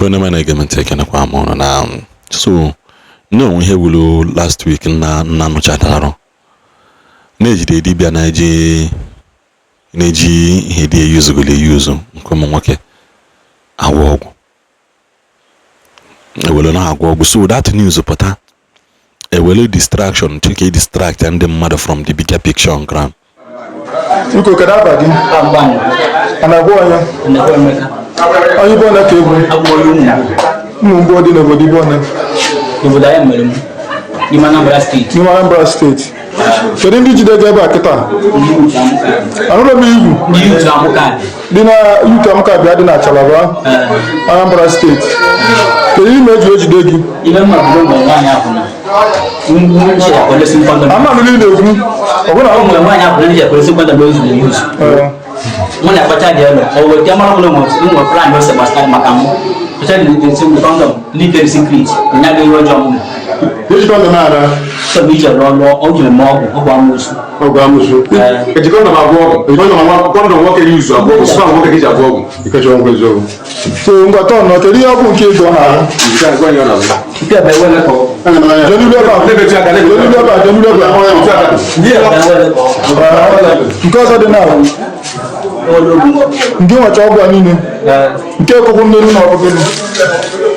When am I going to take a quam now? So, no, we have last week na no chataro. Neji de dibia neji he de use come wake awog. I will not go. So that news pota a well distraction take a distract and the mother from the bigger picture on ground. You could have a and I go on. Are you born a cable? Body nobody born. You Anambra State. So then did you get back at all? I don't know you. Dinner, you come back at Chalava, Anambra State. Can you make what you did? I'm not really doing. When I put over Yamano, plan was Sebastian Macam, pretending to some legal secret, never this is the matter. So we are on the mob of Bamusu. It's going to have walk. It's going to walk and use a book. It's not what it is a book because you're always over. So, but on not a real case on her. You can't go on. You can't be well. Because of the now. Give a job on you. Take a woman of it.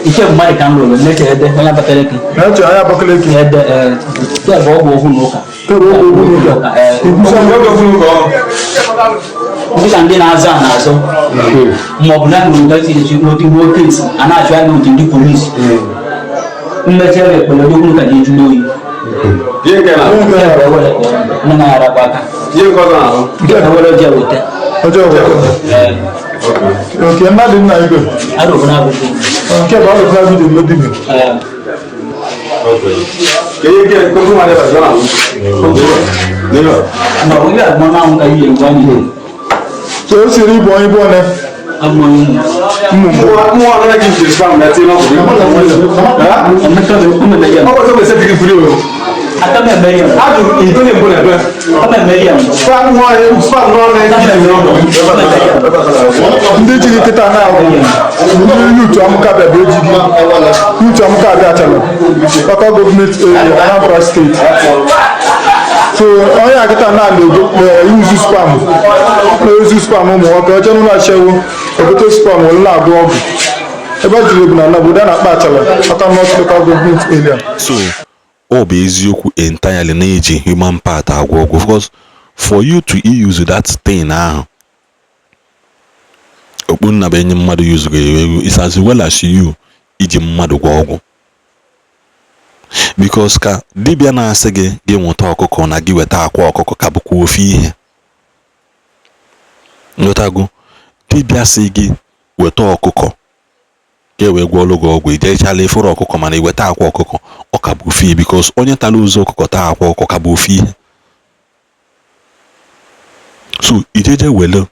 You can't buy a camera and make it. I have a telephone. That's I have a collection. This and then Azana, so Moblan will not see nothing workings, and I try not to do police. Material, but I don't look at you to know you. You get a you got a job with that. Okay, I'm not in my good. I don't know. Okay, about the private in Lodin. Can you get a couple of no, we have one a year, 1 year. So, it's a boy born. I'm more than I can just found that you know. I'm not going to for you. I come and marry him. I do. He's going to put a come and marry him. Did you get now? You to Amka, you to Amka, local government Anambra State. So I get an use spam. Use spam. I general show a bit of spam will not go. About you, but then a bachelor. I cannot local government area. So. Obe eziokwu entirely na-eji human part agwọ because for you to use that thing ahụ okpu nna bụ enye mmadụ use go is as well as you iji mmadụ gwa ọgwụ because ka dibịa na-asị gị gị nwụta ọkụkọ na gị weta akwa ọkụkọ ka bụkwa ofe ihe nyotago dibịa sị gị weta ọkụkọ ke we gwolo go ogwe je chale foro ọkụkọ mana iweta akwa ọkụkọ ọ ka bụ fi because onye tala ụzọ ọkụkọ ta akwa ọkụkọ ka bụ fi so ijeje wele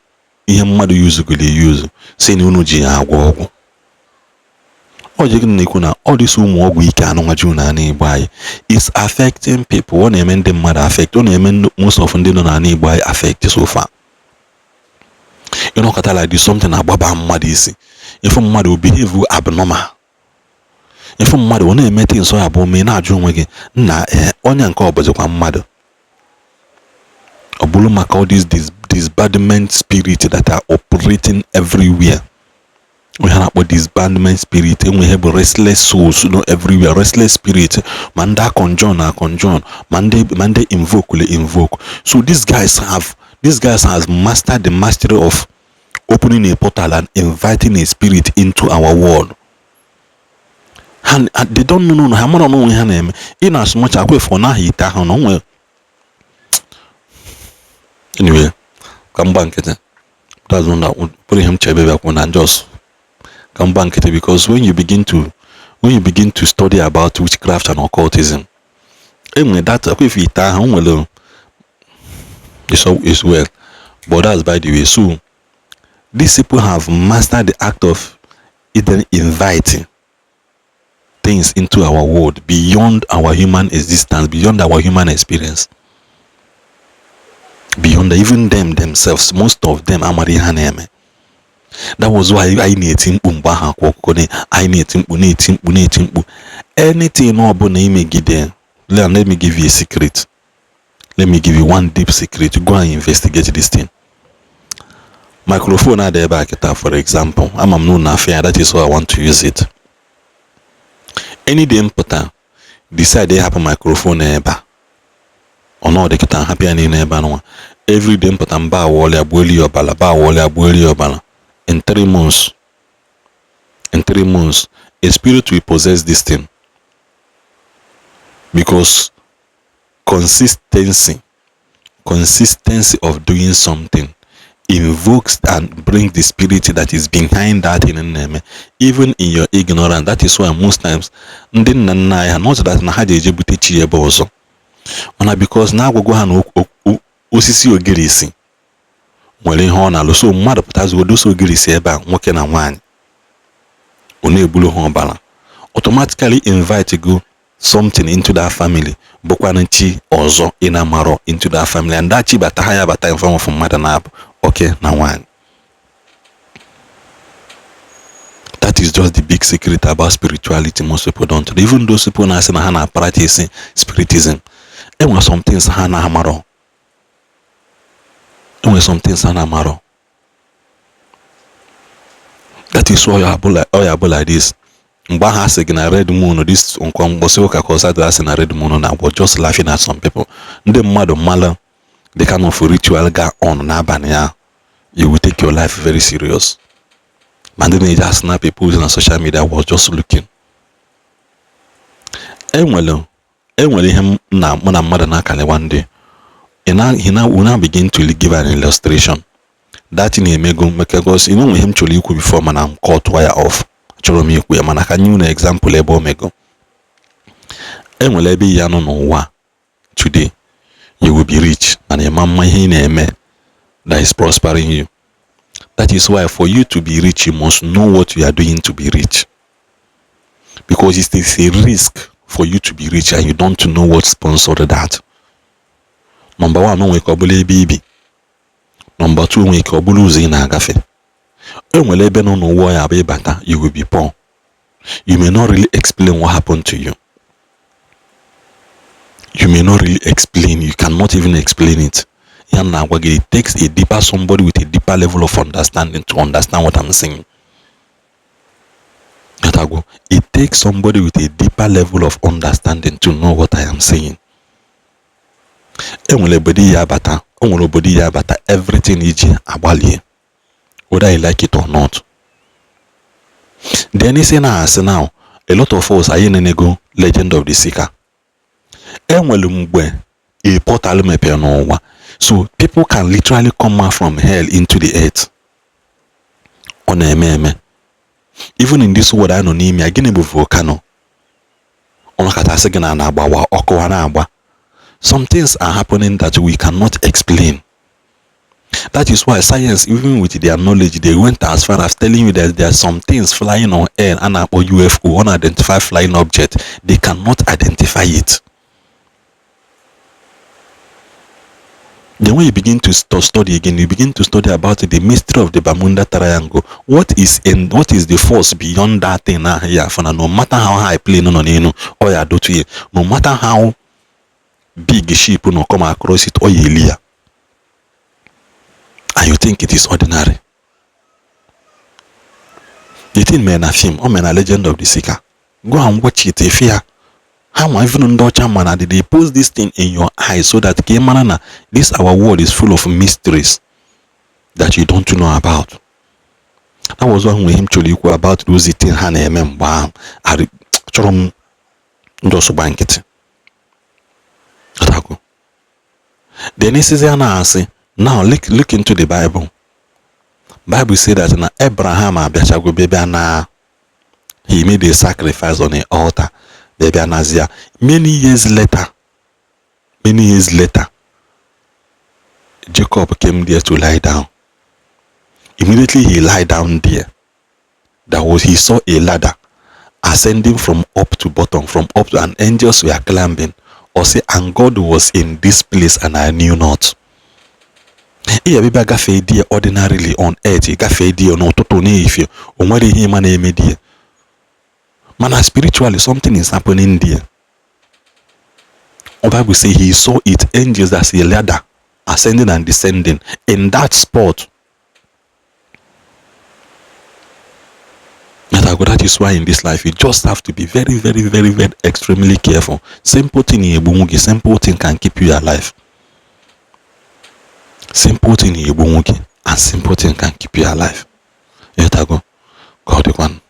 ihe mmadụ use go le use say na unu ji agwa ọgwụ ọ je gị na-ekwu na all this ụmụ ọgwụ ike anụ nwaju na Igbo anyị is affecting people ọ na-eme ndị mmadụ affect ọ na-eme most of ndị nọ na Igbo anyị affect so far you know kata like this something agbaba mmadụ isi if mmadụ will behave abnormal if mmadụ ọ na-eme things so abụ me na-ajụ onwe gị na onye nke ọbụzikwa mmadụ ọ bụrụ maka all these disbandment spirit that are operating everywhere we have about disbandment spirit and we have restless souls, you know, everywhere restless spirit man that conjure man they invoke. So these guys has mastered the mastery of opening a portal and inviting a spirit into our world. And they don't know how much know her name. In as much as we for now he well. Anyway, come back at it. That's one that would put him back when and just come back at it because when you begin to study about witchcraft and occultism, that if you well it's well. But that's by the way. So these people have mastered the act of either inviting things into our world beyond our human existence, beyond our human experience, beyond even them themselves. Most of them are Marihaneme. That was why I need anything no let me give you a secret. Let me give you one deep secret. Go and investigate this thing. Microphone at the back, for example. I'm known affair. That is why I want to use it. Any day important, decide they have a microphone eba. Or no, they can happy any neighbor no. Every day important ba wole abueli obala ba wole abueli obala. In 3 months. In 3 months, a spirit will possess this thing. Because consistency of doing something invokes and brings the spirit that is behind that in the name, even in your ignorance. That is why most times not that na ha jeje bute chi ebe ozo ona, because na agwagwa ha na osisi ogirisi nwere ihe ọ na-alụ. So mmadụ pụtazi odosi ogirisi ebe a, nwoke na nwaanyị ọ na-ebulu ha ọbara, automatically invite go something into that family, bụkwanụ chi ọzọ ịna-amarọ into that family, and that chi bata ha ya bata in form of mmadụ na-abụ okay na nwaanyị. That is just the big secret about spirituality most people don't. Even those people na-asị na ha na-practice spiritism, enwe some things ha na-amarọ. That is why you are like this. Mgbe ha sị gị na red moon, this mgbọsị ụka ka ọsatụ asị na red moon na was just laughing at some people. Ndị mmadụ mmalụ the kind of ritual ga on n'abalị ya, you will take your life very serious. And then they just snap people on social media was just looking. Enwere ihe na mụ na mmadụ na-akali one day. He now begin to give an illustration. That in a mego because you know him choli ikwu before man I'm caught wire off. Chọrọ m ikwu ya mana ka new example ebe omego. Enwere ebe ya no n'ụwa today. You will be rich and a mama ihe na-eme that is prospering you. That is why for you to be rich, you must know what you are doing to be rich. Because it is a risk for you to be rich and you don't know what sponsored that. Number one, no wake up baby. Number two, wake up losing agafe. You will be poor. You may not really explain what happened to you. You may not really explain. You cannot even explain it. It takes a deeper somebody with a deeper level of understanding to understand what I'm saying. It takes somebody with a deeper level of understanding to know what I am saying. Everything is abali, whether you like it or not. Then is now a lot of us are in a legend of the seeker. A portal mepe no. So people can literally come out from hell into the earth. On a even in this world I know name again a volcano. Some things are happening that we cannot explain. That is why science, even with their knowledge, they went as far as telling you that there are some things flying on air and or UFO, unidentified flying object. They cannot identify it. Then when you begin to study again, you begin to study about the mystery of the Bermuda Triangle. What is the force beyond that thing? No matter how high plane or no matter how big ship no come across it or Elia, and you think it is ordinary. You think men a film or men a legend of the seeker. Go and watch it if you how even man they pose this thing in your eyes so that this our world is full of mysteries that you don't know about. That was one with him to about those things then he says now look into the Bible. Bible said that na Abraham he made a sacrifice on an altar. Many years later, Jacob came there to lie down. Immediately he lied down there. He saw a ladder ascending from up to bottom, and angels were climbing. And God was in this place and I knew not. Iya biba gafe die ordinarily on earth, gafe die no toto n'efie, o nwere ihe ma na-eme die. Mana spiritually something is happening there. The Bible says he saw it, angels as a ladder, ascending and descending in that spot. That is why in this life you just have to be very, very, very, very extremely careful. Simple thing in Igbo, simple thing can keep you alive. Simple thing in Igbo, and simple thing can keep you alive. God, one.